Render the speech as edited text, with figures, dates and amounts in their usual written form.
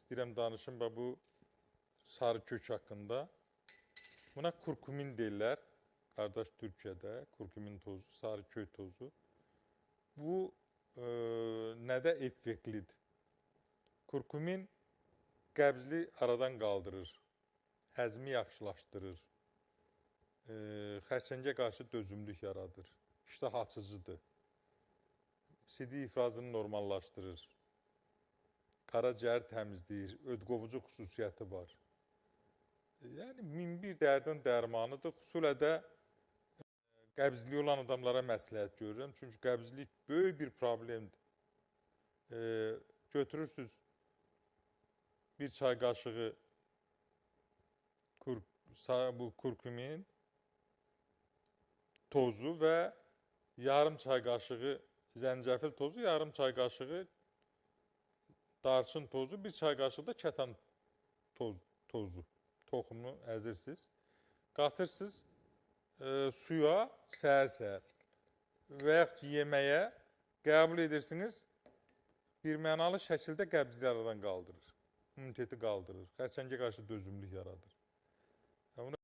istəyirəm danışım bu sarı kök haqqında. Buna kurkumin deyirlər. Qardaş Türkiyədə kurkumin tozu, sarı kök tozu. Bu nədə effektlidir? Kurkumin qəbzli aradan qaldırır, həzmi yaxşılaşdırır, xərçəngə qarşı dözümlük yaradır, iştah açıcıdır, sidik ifrazını normallaşdırır, qaraciyər təmizləyir, ödqovucu xüsusiyyəti var. Yəni, min bir dərdin dərmanıdır. Xüsulə də qəbzli olan adamlara məsləhət görürəm. Çünki qəbzlik böyük bir problemdir. Götürürsünüz bir çay qaşığı bu kurkumin tozu və yarım çay qaşığı zəncəfil tozu, yarım çay qaşığı darçın tozu, bir çay qaşığı da kətan tozu. Toxumunu əzirsiniz. Qatırsınız suya səhər-səhər və yaxud yeməyə qəbul edirsiniz. Bir mənalı şəkildə qəbzli aradan qaldırır. İmmuniteti qaldırır. Xərçəngə qarşı dözümlük yaradır.